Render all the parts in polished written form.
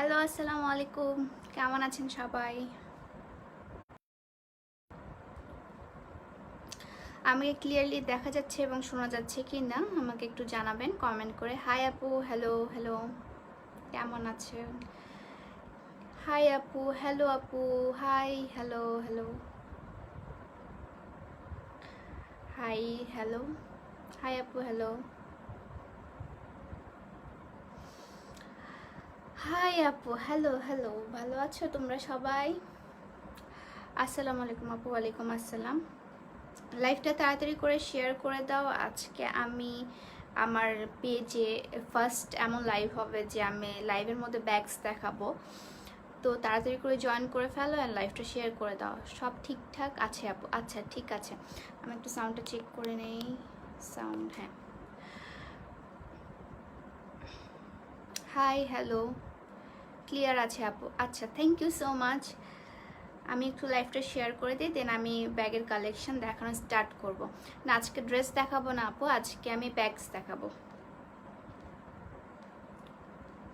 Hello, আসসালামু আলাইকুম। কেমন আছেন সবাই? আমাকে ক্লিয়ারলি দেখা যাচ্ছে এবং শোনা যাচ্ছে কি না আমাকে একটু জানাবেন কমেন্ট করে। হাই আপু, হ্যালো হ্যালো, কেমন আছেন? হাই আপু, হ্যালো আপু, hi hello hello, hi hello, hi আপু, হ্যালো, হাই আপু, হ্যালো হ্যালো। ভালো আছো তোমরা সবাই? আসসালামু আলাইকুম আপু। ওয়ালাইকুম আসসালাম। লাইভটা তাড়াতাড়ি করে শেয়ার করে দাও। আজকে আমি আমার পেজে ফার্স্ট এমন লাইভ হবে যে আমি লাইভের মধ্যে ব্যাগস দেখাবো, তো তাড়াতাড়ি করে জয়েন করে ফেলো অ্যান্ড লাইভটা শেয়ার করে দাও। সব ঠিকঠাক আছে আপু? আচ্ছা ঠিক আছে, আমি একটু সাউন্ডটা চেক করে নেই। সাউন্ড, হ্যাঁ। হাই হ্যালো, ক্লিয়ার আছে আপু? আচ্ছা, থ্যাংক ইউ সো মাচ। আমি একটু লাইভটা শেয়ার করে দিই, দেন আমি ব্যাগের কালেকশন দেখানো স্টার্ট করব। না, আজকে ড্রেস দেখাবো না আপু, আজকে আমি ব্যাগস দেখাবো,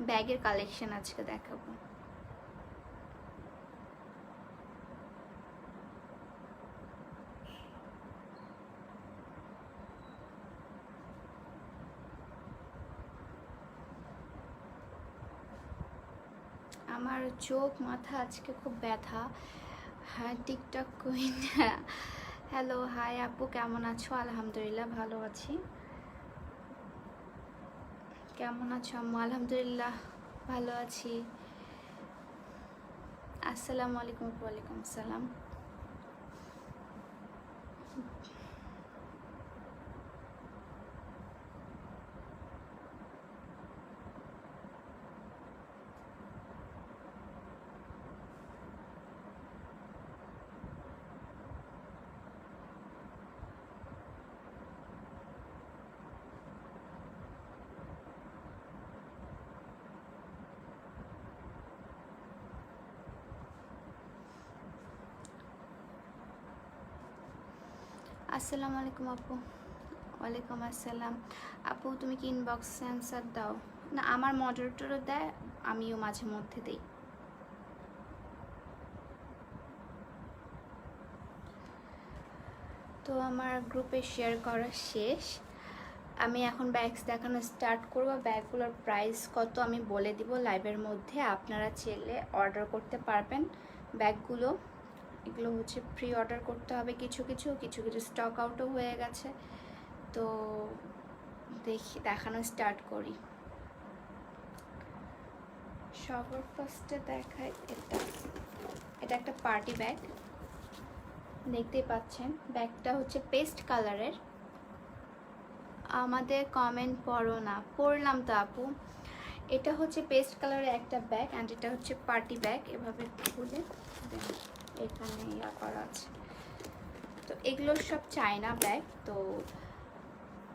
ব্যাগের কালেকশন আজকে দেখাবো। আমার চোখ মাথা আজকে খুব ব্যথা। হ্যাঁ, টিকটক কুইন। হ্যালো, হাই আপু, কেমন আছো? আলহামদুলিল্লাহ ভালো আছি। কেমন আছো আম্মু? আলহামদুলিল্লাহ ভালো আছি। আসসালামু আলাইকুম। ওয়ালাইকুম আসসালাম। আসসালামু আলাইকুম আপু। ওয়ালাইকুম আসসালাম। আপু তুমি কি ইনবক্স অ্যান্সার দাও? না, আমার মডারেটরও দেয়, আমিও মাঝে মধ্যে দিই। তো আমার গ্রুপে শেয়ার করা শেষ। আমি এখন ব্যাগস দেখানো স্টার্ট করব। ব্যাগগুলোর প্রাইস কত আমি বলে দিব লাইভের মধ্যে, আপনারা চাইলে অর্ডার করতে পারবেন ব্যাগগুলো। এগুলো হচ্ছে প্রি অর্ডার করতে হবে, কিছু কিছু কিছু কিছু স্টক আউটও হয়ে গেছে। তো দেখি দেখানো স্টার্ট করি। সবার ফার্স্টে দেখায় এটা। এটা একটা পার্টি ব্যাগ, দেখতেই পাচ্ছেন। ব্যাগটা হচ্ছে পেস্ট কালারের। আমাদের কমেন্ট পড়ো না? পড়লাম তো আপু। এটা হচ্ছে পেস্ট কালারের একটা ব্যাগ অ্যান্ড এটা হচ্ছে পার্টি ব্যাগ। এভাবে খুলে এখানে ইয়া করা আছে। তো এগুলো সব চায়না ব্যাগ। তো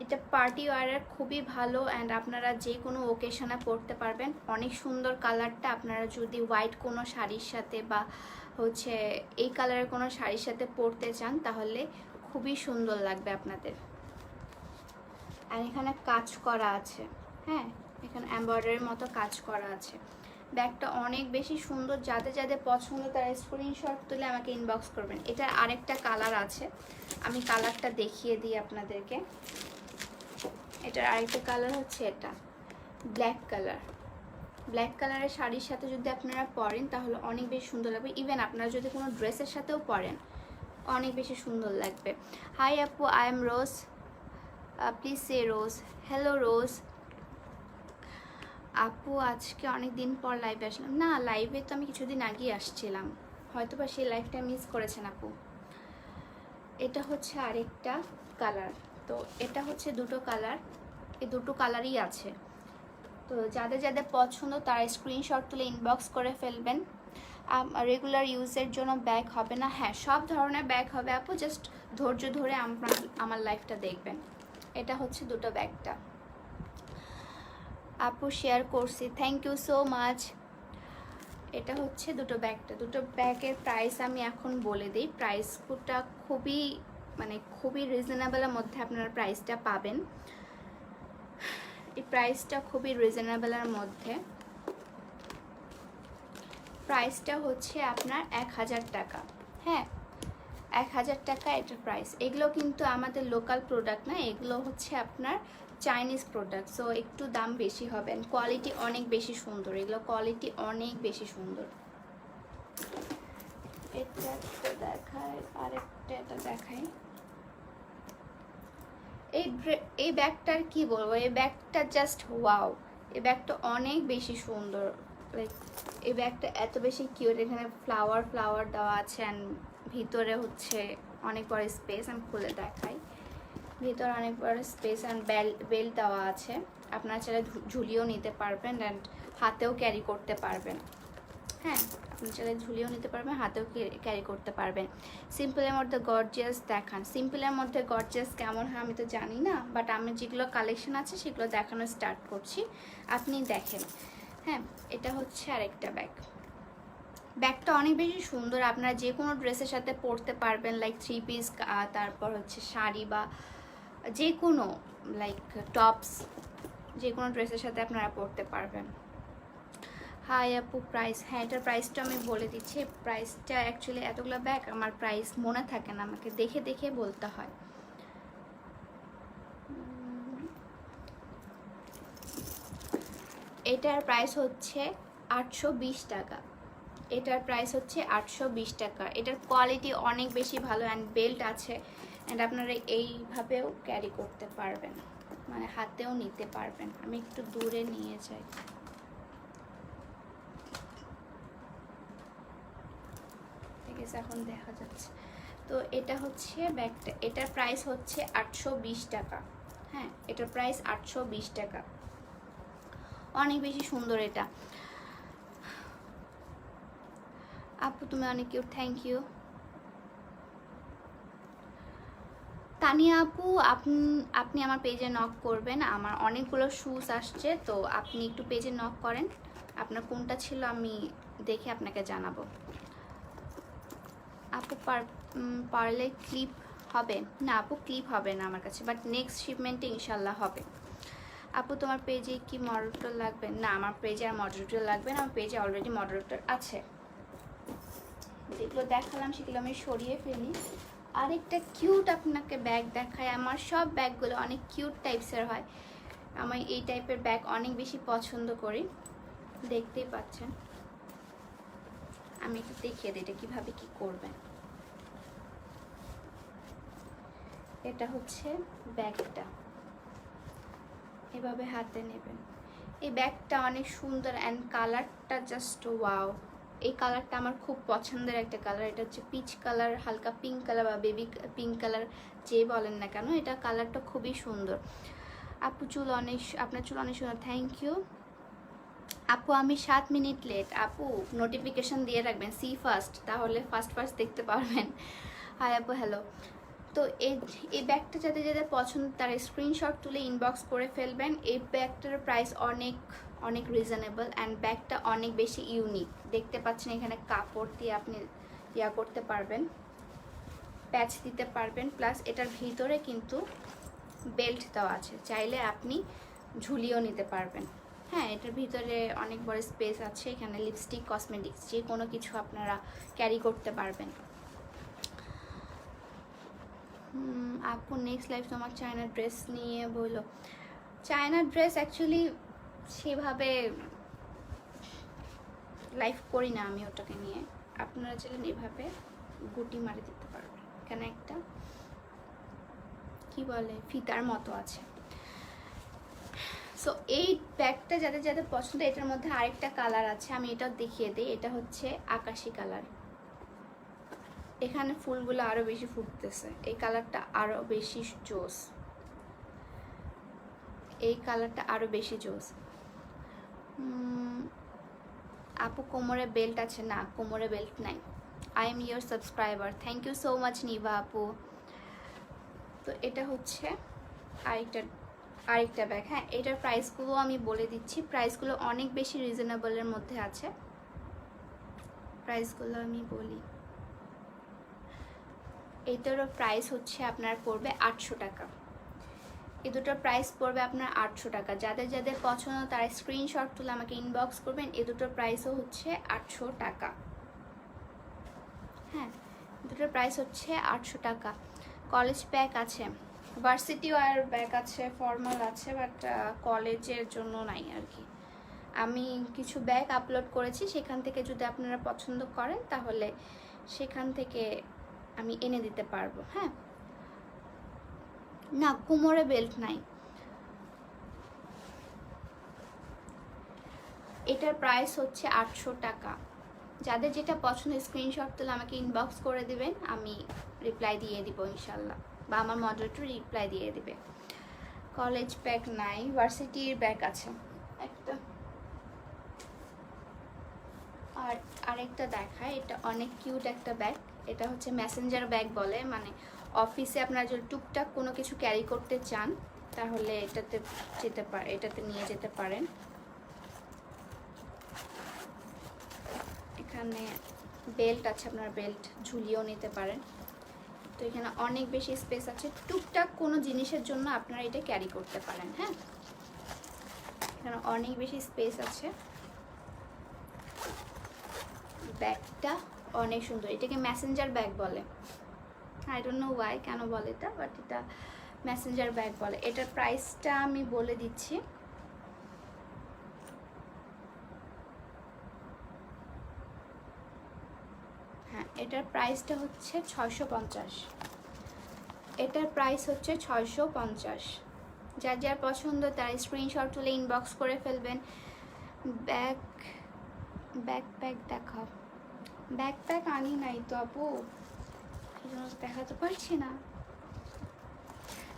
এটা পার্টি ওয়্যারের খুবই ভালো অ্যান্ড আপনারা যে কোনো ওকেশনে পরতে পারবেন। অনেক সুন্দর কালারটা। আপনারা যদি হোয়াইট কোনো শাড়ির সাথে বা হচ্ছে এই কালারের কোনো শাড়ির সাথে পরতে চান তাহলে খুবই সুন্দর লাগবে আপনাদের। আর এখানে কাজ করা আছে, হ্যাঁ, এখানে এমব্রয়ডারির মতো কাজ করা আছে। ব্যাগটা অনেক বেশি সুন্দর। যাদের যাদের পছন্দ তারা স্ক্রিনশট তুলে আমাকে ইনবক্স করবেন। এটার আরেকটা কালার আছে, আমি কালারটা দেখিয়ে দিই আপনাদেরকে। এটার আরেকটা কালার হচ্ছে এটা ব্ল্যাক কালার। ব্ল্যাক কালারের শাড়ির সাথে যদি আপনারা পরেন তাহলে অনেক বেশি সুন্দর লাগবে। ইভেন আপনারা যদি কোনো ড্রেসের সাথেও পরেন অনেক বেশি সুন্দর লাগবে। হাই আপু, I am Rose, please say Rose. Hello Rose. আপু আজকে অনেক দিন পর লাইভে আসলাম। না, লাইভে তো আমি কিছুদিন আগেই আসছিলাম, হয়তো বা সেই লাইভটা মিস করেছেন আপু। এটা হচ্ছে আরেকটা কালার। তো এটা হচ্ছে দুটো কালার, এই দুটো কালারই আছে। তো যাদের যাদের পছন্দ তারা স্ক্রিনশট তুলে ইনবক্স করে ফেলবেন। রেগুলার ইউজের জন্য ব্যাগ হবে না? হ্যাঁ, সব ধরনের ব্যাগ হবে আপু, জাস্ট ধৈর্য ধরে আমার লাইফটা দেখবেন। এটা হচ্ছে দুটো ব্যাগটা আপু শেয়ার করছি, থ্যাংক ইউ সো মাচ। এটা হচ্ছে দুটো ব্যাগটা। দুটো ব্যাগের প্রাইস আমি এখন বলে দিই। প্রাইসটা খুবই খুবই রিজনেবলের মধ্যে আপনারা প্রাইসটা পাবেন। এই প্রাইসটা খুবই রিজনেবলের মধ্যে। প্রাইসটা হচ্ছে আপনার 1000 টাকা। হ্যাঁ, 1000 টাকা এটা প্রাইস। এগুলো কিন্তু আমাদের লোকাল প্রোডাক্ট না, এগুলো হচ্ছে আপনার চাইনিজ প্রোডাক্ট, সো একটু দাম বেশি হবে। কোয়ালিটি অনেক বেশি সুন্দর, এগুলো কোয়ালিটি অনেক বেশি সুন্দর। এটা একটা দেখায়, আরেকটা এটা দেখাই। এই ব্যাগটার কি বলবো, এই ব্যাগটা জাস্ট ওয়াও। এই ব্যাগটা অনেক বেশি সুন্দর, লাইক এই ব্যাগটা এত বেশি কিউট। এখানে ফ্লাওয়ার ফ্লাওয়ার দেওয়া আছে অ্যান্ড ভিতরে হচ্ছে অনেক বড় স্পেস। আমি খুলে দেখাই, ভিতরে অনেক বড় স্পেস অ্যান্ড বেল্ট দেওয়া আছে। আপনারা চাইলে ঝুলিয়েও নিতে পারবেন অ্যান্ড হাতেও ক্যারি করতে পারবেন। হ্যাঁ, আপনি চাইলে ঝুলিয়েও নিতে পারবেন, হাতেও ক্যারি করতে পারবেন। সিম্পলের মধ্যে গর্জিয়াস দেখান। সিম্পলের মধ্যে গর্জিয়াস কেমন হয় আমি তো জানি না, বাট আমি যেগুলো কালেকশন আছে সেগুলো দেখানো স্টার্ট করছি, আপনি দেখেন। হ্যাঁ, এটা হচ্ছে আরেকটা ব্যাগ। ব্যাগটা অনেক বেশি সুন্দর, আপনারা যে কোনো ড্রেসের সাথে পরতে পারবেন, লাইক 3 পিস, তারপর হচ্ছে শাড়ি বা যে কোনো লাইক টপস, যে কোনো ড্রেসের সাথে আপনারা পরতে পারবেন। হাই আপু, প্রাইস? হ্যাঁ, এটার প্রাইসটা আমি বলে দিচ্ছি। প্রাইসটা অ্যাকচুয়ালি এতগুলো ব্যাগ আমার প্রাইস মনে থাকে না, আমাকে দেখে দেখে বলতে হয়। এটার প্রাইস হচ্ছে 820 টাকা। এটার প্রাইস হচ্ছে 820 টাকা। এটার কোয়ালিটি অনেক বেশি ভালো অ্যান্ড বেল্ট আছে অ্যান্ড আপনারা এইভাবেও ক্যারি করতে পারবেন, মানে হাতেও নিতে পারবেন। আমি একটু দূরে নিয়ে যাই। ঠিক আছে, এখন দেখা যাচ্ছে। তো এটা হচ্ছে ব্যাগটা, এটার প্রাইস হচ্ছে 820 টাকা। হ্যাঁ, এটার প্রাইস 820 টাকা। অনেক বেশি সুন্দর এটা। আপু তুমি অনেক কিউট, থ্যাংক ইউ। তানিয়া আপু, আপনি আমার পেজে নক করবেন, আমার অনেকগুলো শুজ আসছে, তো আপনি একটু পেজে নক করেন, আপনার কোনটা ছিল আমি দেখে আপনাকে জানাবো। আপু পারলে ক্লিপ হবে না? আপু ক্লিপ হবে না আমার কাছে, বাট নেক্সট শিপমেন্টে ইনশাল্লাহ হবে। আপু তোমার পেজে কি মডারেটর লাগবে? না, আমার পেজে আর মডারেটর লাগবে না, আমার পেজে অলরেডি মডারেটর আছে। যেগুলো দেখালাম সেগুলো আমি সরিয়ে ফেলি। আরেকটা কিউট আপনাকে ব্যাগ দেখায়। আমার সব ব্যাগগুলো অনেক কিউট টাইপসের হয়, আমি এই টাইপের ব্যাগ অনেক বেশি পছন্দ করি। দেখতেই পাচ্ছেন, আমি একটু দেখিয়ে দিই এটা কীভাবে কী করবেন। এটা হচ্ছে ব্যাগটা, এভাবে হাতে নেবেন। এই ব্যাগটা অনেক সুন্দর অ্যান্ড কালারটা জাস্ট ওয়াও। এই কালারটা আমার খুব পছন্দের একটা কালার। এটা হচ্ছে পিচ কালার, হালকা পিঙ্ক কালার বা বেবি পিঙ্ক কালার, যে বলেন না কেন, এটা কালারটা খুবই সুন্দর। আপু চুল অনেক, আপনার চুল অনেক সুন্দর, থ্যাংক ইউ। আপু আমি 7 মিনিট লেট। আপু নোটিফিকেশন দিয়ে রাখবেন, সি ফার্স্ট, তাহলে ফার্স্ট ফার্স্ট দেখতে পারবেন। হাই আপু, হ্যালো। তো এই ব্যাগটা যাদের যাদের পছন্দ তারা স্ক্রিনশট তুলে ইনবক্স করে ফেলবেন। এই ব্যাগটার প্রাইস অনেক অনেক রিজনেবল অ্যান্ড ব্যাগটা অনেক বেশি ইউনিক। দেখতে পাচ্ছেন এখানে কাপড় দিয়ে আপনি ইয়া করতে পারবেন, প্যাচ দিতে পারবেন, প্লাস এটার ভিতরে কিন্তু বেল্ট দেওয়া আছে, চাইলে আপনি ঝুলিয়েও নিতে পারবেন। হ্যাঁ, এটার ভিতরে অনেক বড় স্পেস আছে, এখানে লিপস্টিক, কসমেটিক্স যে কোনো কিছু আপনারা ক্যারি করতে পারবেন। আপু নেক্সট লাইফ তোমার চায়না ড্রেস নিয়ে বললো। চায়না ড্রেস অ্যাকচুয়ালি সেভাবে লাইফ করি না আমি ওটাকে নিয়ে। আপনারা চাইলেন এভাবে গুটি মারি দিতে পারবেন। এখানে একটা কি বলে ফিতার মতো আছে। সো এই ব্যাগটা যাদের যাদের পছন্দ, এটার মধ্যে আরেকটা কালার আছে, আমি এটাও দেখিয়ে দিই। এটা হচ্ছে আকাশি কালার, এখানে ফুলগুলো আরো বেশি ফুটতেছে, এই কালারটা আরো বেশি জোস, এই কালারটা আরো বেশি জোস। আপু কোমরে বেল্ট আছে? না, কোমরে বেল্ট নাই। I am your subscriber, thank you so much Nibha আপু। তো এটা হচ্ছে আরেকটা ব্যাগ। হ্যাঁ, এটার প্রাইসগুলো আমি বলে দিচ্ছি, প্রাইসগুলো অনেক বেশি রিজনেবলের মধ্যে আছে। প্রাইসগুলো আমি বলি, এটারও প্রাইস হচ্ছে আপনার পড়বে 800 টাকা। এই দুটোর প্রাইস পড়বে আপনার 800 টাকা। যাদের যাদের পছন্দ তারা স্ক্রিনশট তুলে আমাকে ইনবক্স করবেন। এই দুটোর প্রাইসও হচ্ছে 800 টাকা। হ্যাঁ, দুটোর প্রাইস হচ্ছে 800 টাকা। কলেজ ব্যাগ আছে, ভার্সিটি ওয়্যার ব্যাগ আছে, ফর্মাল আছে, বাট কলেজের জন্য নাই আর কি। আমি কিছু ব্যাগ আপলোড করেছি, সেখান থেকে যদি আপনারা পছন্দ করেন তাহলে সেখান থেকে আমি এনে দিতে পারবো। হ্যাঁ, না কোমরে বেল্ট নাই। এটার প্রাইস হচ্ছে 800 টাকা। যাদের যেটা পছন্দ স্ক্রিনশট তুলে আমাকে ইনবক্স করে দিবেন, আমি রিপ্লাই দিয়ে দিব ইনশাল্লাহ, বা আমার মডারেটর রিপ্লাই দিয়ে দিবে। কলেজ ব্যাগ নাই, ভার্সিটির ব্যাগ আছে একটা। আর আরেকটা দেখায়, এটা অনেক কিউট একটা ব্যাগ। এটা হচ্ছে মেসেঞ্জার ব্যাগ বলে, মানে অফিসে আপনারা যদি টুকটাক কোনো কিছু ক্যারি করতে চান তাহলে এটাতে নিয়ে যেতে পারেন। এখানে বেল্ট আছে, আপনারা বেল্ট ঝুলিয়েও নিতে পারেন। তো এখানে অনেক বেশি স্পেস আছে, টুকটাক কোনো জিনিসের জন্য আপনারা এটা ক্যারি করতে পারেন। হ্যাঁ, এখানে অনেক বেশি স্পেস আছে। ব্যাগটা অনেক সুন্দর, এটাকে মেসেঞ্জার ব্যাগ বলে। আই ডোন্ট নো ওয়াই কেন বলে এটা, বাট এটা মেসেঞ্জার ব্যাগ বলে। এটার প্রাইসটা আমি বলে দিচ্ছি। হ্যাঁ, এটার প্রাইসটা হচ্ছে 650। এটার প্রাইস হচ্ছে 650। যার যার পছন্দ তার স্ক্রিনশট তুলে ইনবক্স করে ফেলবেন। ব্যাকপ্যাক দেখাও। ব্যাকপ্যাক আনি নাই তো আপু, দেখাতে পারছি না।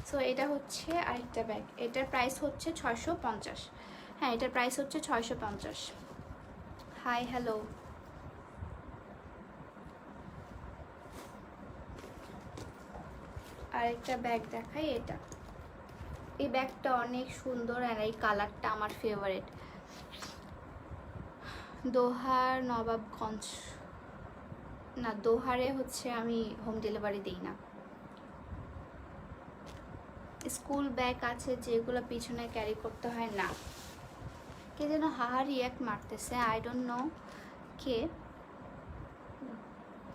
সো এটা হচ্ছে আরেকটা ব্যাগ, এটার প্রাইস হচ্ছে 650। হ্যাঁ, এটার প্রাইস হচ্ছে 650। Hi hello. আরেকটা ব্যাগ দেখাই, এটা। এই ব্যাগটা অনেক সুন্দর আর এই কালারটা আমার ফেভারিট। দোহার নবাবগঞ্জ, না দোহারে হচ্ছে আমি হোম ডেলিভারি দিই না। স্কুল ব্যাগ আছে যেগুলো পিছনে ক্যারি করতে হয় না। কে যেন হাহা রিয়াক্ট মারতেছে, I don't know K,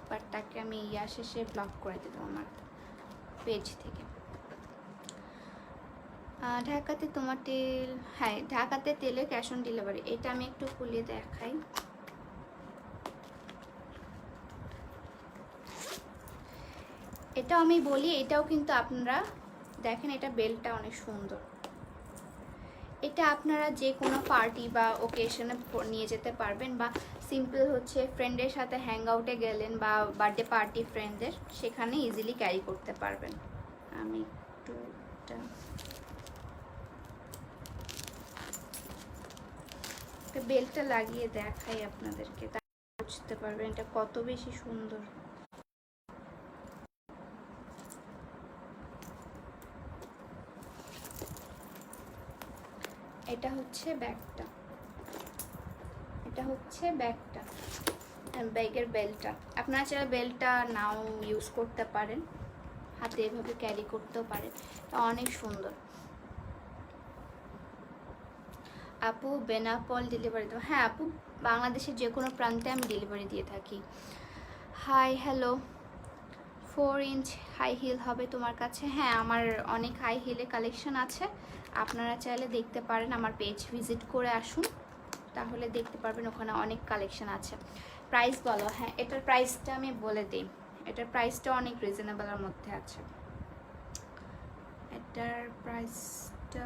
but তাকে আমি শেষে ব্লক করে দিলাম আমার পেজ থেকে। ঢাকাতে তোমার তেল, হ্যাঁ ঢাকাতে তেলে ক্যাশ অন ডেলিভারি। এটা আমি একটু খুলে দেখাই। এটাও আমি বলি, এটাও কিন্তু আপনারা দেখেন, এটা বেল্টটা অনেক সুন্দর। এটা আপনারা যে কোনো পার্টি বা ওকেশনে নিয়ে যেতে পারবেন, বা সিম্পল হচ্ছে ফ্রেন্ডের সাথে হ্যাং আউটে গেলেন বা বার্থডে পার্টি ফ্রেন্ডদের, সেখানে ইজিলি ক্যারি করতে পারবেন। আমি একটু বেল্টটা লাগিয়ে দেখাই আপনাদেরকে, তা বুঝতে পারবেন এটা কত বেশি সুন্দর। এটা হচ্ছে ব্যাগটা, এটা হচ্ছে ব্যাগটা, ব্যাগের বেল্টটা। আপনারা চাইলে বেল্টটা নাও ইউজ করতে পারেন, হাতে এভাবে ক্যারি করতেও পারেন। এটা অনেক সুন্দর। আপু বেনাপল ডেলিভারি দেবো? হ্যাঁ আপু, বাংলাদেশের যে কোনো প্রান্তে আমি ডেলিভারি দিয়ে থাকি। Hi hello. 4 inch high heel হবে তোমার কাছে? হ্যাঁ, আমার অনেক হাই হিলের কালেকশন আছে, আপনারা চাইলে দেখতে পারেন। আমার পেজ ভিজিট করে আসুন, তাহলে দেখতে পারবেন, ওখানে অনেক কালেকশন আছে। প্রাইস বলো। হ্যাঁ, এটার প্রাইসটা আমি বলে দিই, এটার প্রাইসটা অনেক রিজনেবলের মধ্যে আছে। এটার প্রাইসটা,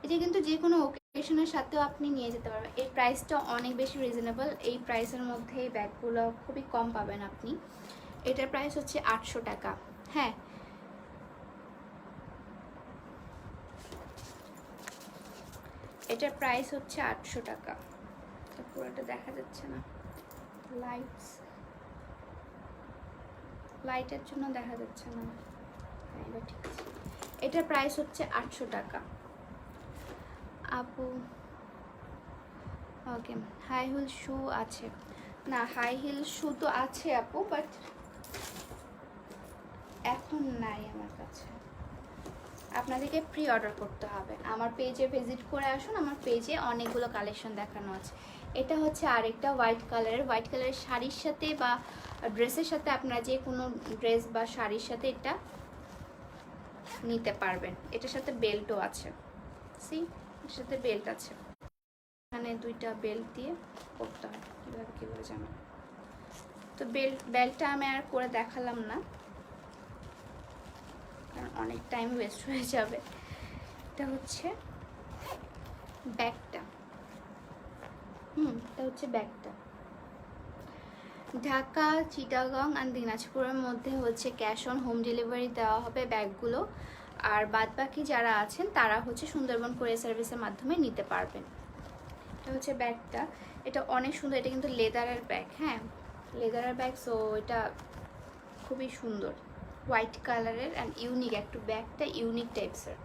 এটা কিন্তু যে কোনো ওকেশনের সাথেও আপনি নিয়ে যেতে পারবেন। এই প্রাইসটা অনেক বেশি রিজনেবল, এই প্রাইসের মধ্যে এই ব্যাগগুলো খুবই কম পাবেন আপনি। এটার প্রাইস হচ্ছে 800 টাকা। হ্যাঁ, এটার প্রাইস হচ্ছে 800 টাকা। পুরোটা দেখা যাচ্ছে না, লাইটের জন্য দেখা যাচ্ছে না। হ্যাঁ, এবার ঠিক আছে। এটার প্রাইস হচ্ছে 800 টাকা আপু। ওকে, হাই হিল শু আছে না? হাই হিল শু তো আছে আপু, বাট এখন নাই আমার কাছে, আপনাদেরকে প্রি অর্ডার করতে হবে। আমার পেজে ভিজিট করে আসুন, আমার পেজে অনেকগুলো কালেকশন দেখানো আছে। এটা হচ্ছে আরেকটা হোয়াইট কালারের শাড়ির সাথে বা ড্রেসের সাথে, আপনারা যে কোনো ড্রেস বা শাড়ির সাথে এটা নিতে পারবেন। এটার সাথে বেল্টও আছে, সি এর সাথে বেল্ট আছে, এখানে দুইটা বেল্ট দিয়ে করতে হয়। কীভাবে জানেন তো বেল্টটা আমি আর করে দেখালাম না, কারণ অনেক টাইম ওয়েস্ট হয়ে যাবে। এটা হচ্ছে ব্যাগটা, এটা হচ্ছে ব্যাগটা। ঢাকা, চিটাগং আর দিনাজপুরের মধ্যে হচ্ছে ক্যাশ অন হোম ডেলিভারি দেওয়া হবে ব্যাগগুলো, আর বাদবাকি যারা আছেন তারা হচ্ছে সুন্দরবন কুরিয়ার সার্ভিসের মাধ্যমে নিতে পারবেন। এটা হচ্ছে ব্যাগটা, এটা অনেক সুন্দর, এটা কিন্তু লেদারের ব্যাগ, হ্যাঁ লেদারের ব্যাগ। সো এটা খুবই সুন্দর, হোয়াইট কালারের অ্যান্ড ইউনিক, একটু ব্যাগটা ইউনিক টাইপসের,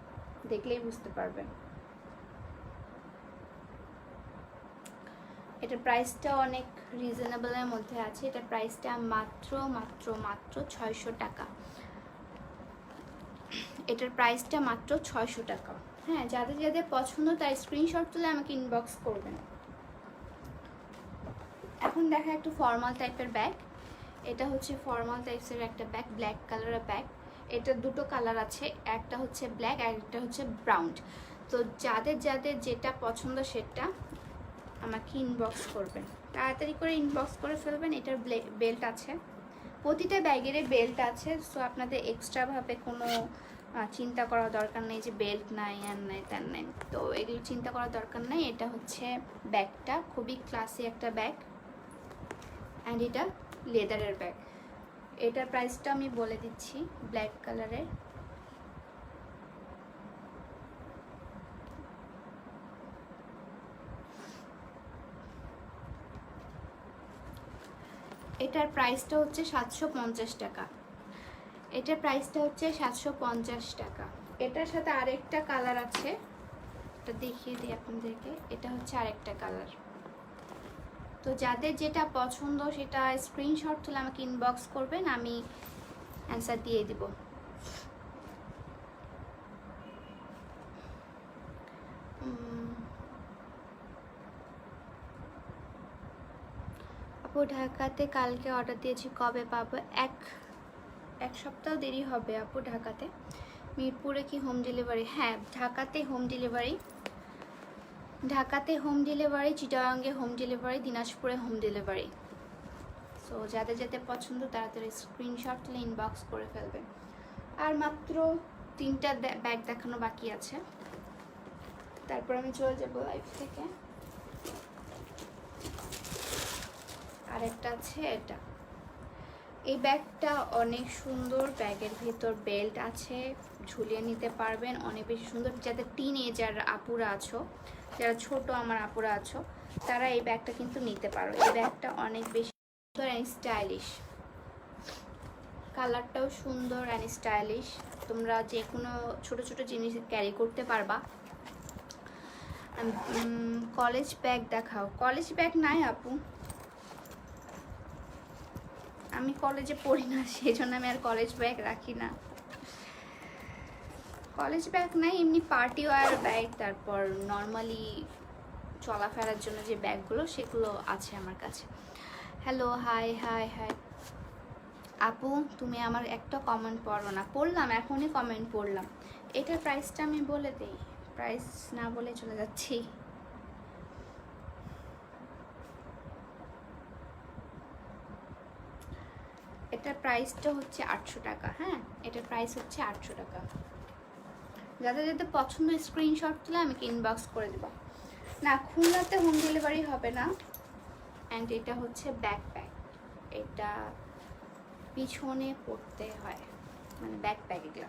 দেখলেই বুঝতে পারবেন। এটার প্রাইসটা অনেক রিজনেবলের মধ্যে আছে। এটার প্রাইসটা মাত্র 600 টাকা। এটার প্রাইসটা মাত্র 600 টাকা। হ্যাঁ, যাদের যাদের পছন্দ তার স্ক্রিনশট তুলে আমাকে ইনবক্স করবেন। এখন দেখা একটু ফর্মাল টাইপের ব্যাগ। এটা হচ্ছে ফর্মাল টাইপসের একটা ব্যাগ, ব্ল্যাক কালারের ব্যাগ। এটা দুটো কালার আছে, একটা হচ্ছে ব্ল্যাক আর একটা হচ্ছে ব্রাউন। তো যাদের যাদের যেটা পছন্দ সেটা আমাকে ইনবক্স করবেন, তাড়াতাড়ি করে ইনবক্স করে ফেলবেন। এটার বেল্ট আছে, প্রতিটা ব্যাগেরই বেল্ট আছে। সো আপনাদের এক্সট্রাভাবে কোনো চিন্তা করার দরকার নেই যে বেল্ট নাই আর নাই তার নাই, তো এগুলো চিন্তা করার দরকার নেই। এটা হচ্ছে ব্যাগটা, খুবই ক্লাসি একটা ব্যাগ, অ্যান্ড এটা লেদারের ব্যাগ। এটার প্রাইসটা আমি বলে দিচ্ছি, ব্ল্যাক কালারের। এটার প্রাইসটা হচ্ছে 750 টাকা। এটার প্রাইসটা হচ্ছে 750 টাকা। এটার সাথে আরেকটা কালার আছে, এটা দেখিয়ে দিই আপনাদেরকে। এটা হচ্ছে আরেকটা কালার। তো যাদের যেটা পছন্দ সেটা স্ক্রিনশট তুলে আমাকে ইনবক্স করবেন, আমি অ্যান্সার দিয়ে দিব। আপু ঢাকাতে কালকে অর্ডার দিয়েছি, কবে পাবো? এক সপ্তাহ দেরি হবে আপু। ঢাকাতে মিরপুরে কি হোম ডেলিভারি? হ্যাঁ, ঢাকাতে হোম ডেলিভারি, চিটাগাঙ্গে হোম ডেলিভারি, দিনাজপুরে হোম ডেলিভারি। সো যাদের যাদের পছন্দ তাড়াতাড়ি স্ক্রিনশট তুলে ইনবক্স করে ফেলবেন। আর মাত্র 3টা ব্যাগ দেখানো বাকি আছে, তারপর আমি চলে যাবো লাইভ থেকে। আর একটা আছে এটা, এই ব্যাগটা অনেক সুন্দর, ব্যাগের ভেতর বেল্ট আছে, ঝুলিয়ে নিতে পারবেন, অনেক বেশি সুন্দর। যাদের টিনেজার আপুরা আছো, যারা ছোট আমার আপুরা আছো, তারা এই ব্যাগটা কিন্তু নিতে পারো। এই ব্যাগটা অনেক বেশি সুন্দর অ্যান্ড স্টাইলিশ, কালারটাও সুন্দর অ্যান্ড স্টাইলিশ। তোমরা যে কোনো ছোট ছোট জিনিস ক্যারি করতে পারবা। কলেজ ব্যাগ দেখাও। কলেজ ব্যাগ নাই আপু, আমি কলেজে পড়ি না, সেই জন্য আমি আর কলেজ ব্যাগ রাখি না। কলেজ ব্যাগ নাই, এমনি পার্টি ওয়্যার ব্যাগ, তারপর নর্মালি চলাফেরার জন্য যে ব্যাগগুলো সেগুলো আছে আমার কাছে। হ্যালো, হাই হাই হাই আপু, তুমি আমার একটা কমেন্ট পড়ো না। পড়লাম, এখনই কমেন্ট পড়লাম। এটার প্রাইসটা আমি বলে দিই, প্রাইস না বলে চলে যাচ্ছি। এটার প্রাইসটা হচ্ছে 800 টাকা। হ্যাঁ, এটার প্রাইস হচ্ছে 800 টাকা। যাদের যাদের পছন্দ স্ক্রিনশট তুলে আমাকে ইনবক্স করে দেবো। না, খুলনাতে হোম ডেলিভারি হবে না। অ্যান্ড এটা হচ্ছে ব্যাকপ্যাক, এটা পিছনে পড়তে হয়, মানে ব্যাকপ্যাক। এগুলো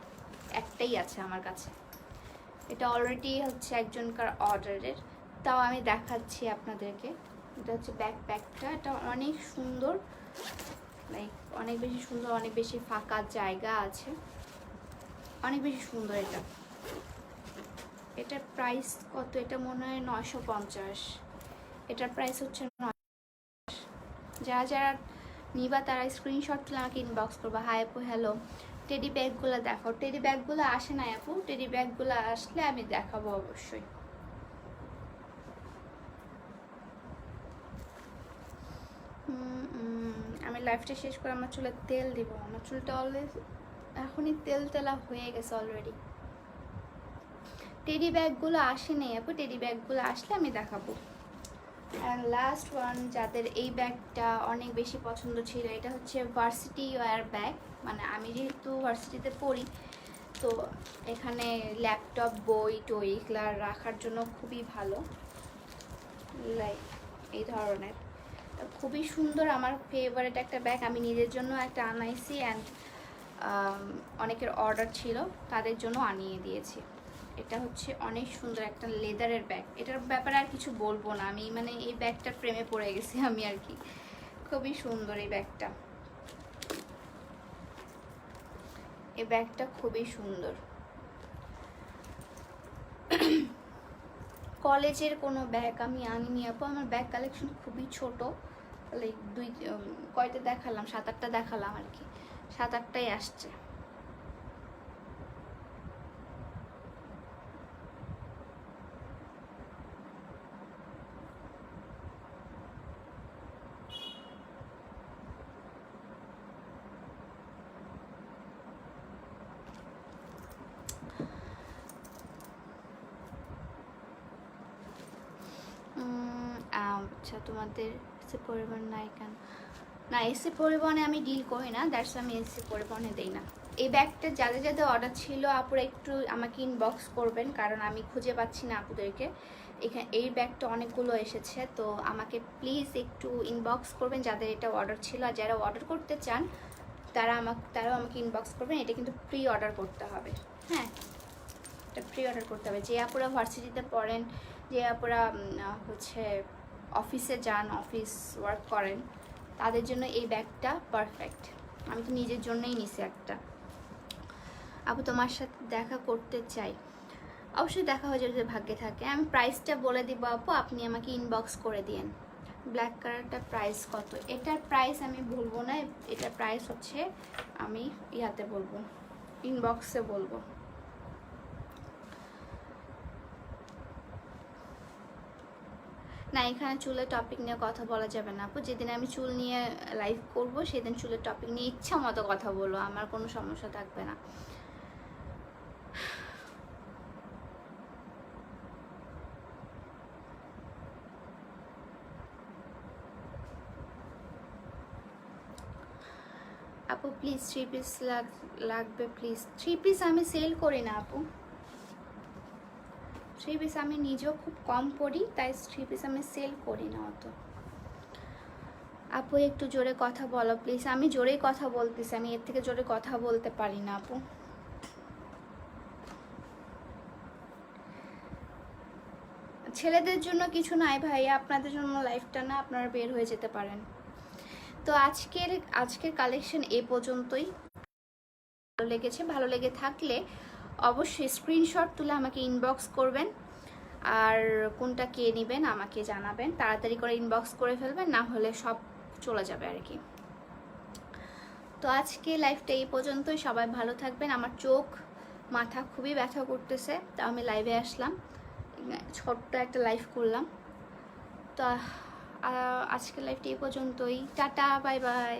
একটাই আছে আমার কাছে, এটা অলরেডি হচ্ছে একজনকার অর্ডারের, তাও আমি দেখাচ্ছি আপনাদেরকে। এটা হচ্ছে ব্যাকপ্যাকটা, এটা অনেক সুন্দর, লাইক অনেক বেশি সুন্দর, অনেক বেশি ফাঁকা জায়গা আছে, অনেক বেশি সুন্দর এটা। এটার প্রাইস কত? এটা মনে হয় 950। এটার প্রাইস হচ্ছে 9। যারা যারা নিবা তারা স্ক্রিনশট তুলে আমাকে ইনবক্স করবা। হাই আপু, হ্যালো, টেডি ব্যাগগুলো দেখো, টেডি ব্যাগগুলো আসে না আপু, টেডি ব্যাগগুলো আসলে আমি দেখাবো অবশ্যই। আমি লাইফটা শেষ করে আমার চুলে তেল দিব, আমার চুলটা অলরেডি এখনই তেল তেলা হয়ে গেছে অলরেডি। টেডি ব্যাগগুলো আসে নেই আপু, টেডি ব্যাগগুলো আসলে আমি দেখাবো। অ্যান্ড লাস্ট ওয়ান, যাদের এই ব্যাগটা অনেক বেশি পছন্দ ছিল, এটা হচ্ছে ভার্সিটি ওয়্যার ব্যাগ। মানে আমি যেহেতু ভার্সিটিতে পড়ি, তো এখানে ল্যাপটপ, বই টই এগুলা রাখার জন্য খুবই ভালো, লাইক এই ধরনের। খুবই সুন্দর, আমার ফেভারিট একটা ব্যাগ। আমি নিজের জন্য একটা আনাইছি অ্যান্ড অনেকের অর্ডার ছিল, তাদের জন্য আনিয়ে দিয়েছি। এটা হচ্ছে অনেক সুন্দর একটা লেদারের ব্যাগ। এটার ব্যাপারে আর কিছু বলবো না, আমি মানে এই ব্যাগটার প্রেমে পড়ে গেছি আমি আর কি। খুবই সুন্দর এই ব্যাগটা, এই ব্যাগটা খুবই সুন্দর। কলেজের কোনো ব্যাগ আমি আনিনি আপু, আমার ব্যাগ কালেকশন খুবই ছোট, লাইক কয়টা দেখালাম, 7-8টা দেখালাম আর কি, 7-8টাই আসছে। আচ্ছা, তোমাদের এসে পরিবহন নাই কেন? না, এসে পরিবহনে আমি ডিল করি না, দ্যাটস আমি এসে পরিবহনে দেই না। এই ব্যাগটা যাদের যাদের অর্ডার ছিল আপুরা একটু আমাকে ইনবক্স করবেন, কারণ আমি খুঁজে পাচ্ছি না আপুদেরকে। এখানে এই ব্যাগটা অনেকগুলো এসেছে, তো আমাকে প্লিজ একটু ইনবক্স করবেন যাদের এটা অর্ডার ছিল। আর যারা অর্ডার করতে চান তারাও আমাকে ইনবক্স করবেন। এটা কিন্তু প্রি অর্ডার করতে হবে, হ্যাঁ, এটা প্রি অর্ডার করতে হবে। যে আপুরা ভার্সিটিতে পড়েন, যে আপুরা হচ্ছে অফিসে যান, অফিস ওয়ার্ক করেন, তাদের জন্য এই ব্যাগটা পারফেক্ট। আমি তো নিজের জন্যই নিছি একটা। আপু তোমার সাথে দেখা করতে চাই, অবশ্যই দেখা হয়ে যাবে যদি ভাগ্যে থাকে। আমি প্রাইসটা বলে দিব আপু, আপনি আমাকে ইনবক্স করে দিন। ব্ল্যাক কালারটা প্রাইস কত? এটার প্রাইস আমি বলবো না, এটার প্রাইস হচ্ছে আমি ইয়াতে বলবো, ইনবক্সে বলবো। না, এখানে চুলের টপিক নিয়ে কথা বলা যাবে না আপু। যেদিন আমি চুল নিয়ে লাইভ করব সেদিন চুলের টপিক নিয়ে ইচ্ছা মতো কথা বলবো, আমার কোনো সমস্যা থাকবে না। আপু প্লিজ 3 পিস লাগবে প্লিজ। 3 পিস আমি সেল করি না আপু, 3 পিস আমি নিজেও খুব কম পড়ি, তাই 3 পিস আমি সেল করি না অত। আপু একটু জোরে কথা বলো প্লিজ। আমি জোরেই কথা বলতেছি, আমি এর থেকে জোরে কথা বলতে পারি না আপু। ছেলেদের জন্য কিছু নাই ভাই, আপনাদের জন্য লাইফটা না, আপনারা বের হয়ে যেতে পারেন। তো আজকের কালেকশন এ পর্যন্তই। ভালো লেগেছে, ভালো লেগে থাকলে অবশ্যই স্ক্রিনশট তুলে আমাকে ইনবক্স করবেন, আর কোনটা কে নেবেন আমাকে জানাবেন। তাড়াতাড়ি করে ইনবক্স করে ফেলবেন, না হলে সব চলে যাবে আর কি। তো আজকে লাইভটা এই পর্যন্তই, সবাই ভালো থাকবেন। আমার চোখ মাথা খুবই ব্যথা করতেছে, তো আমি লাইভে আসলাম, ছোট্ট একটা লাইভ করলাম। তো আজকের লাইভটা এই পর্যন্তই, টাটা, বাই বাই।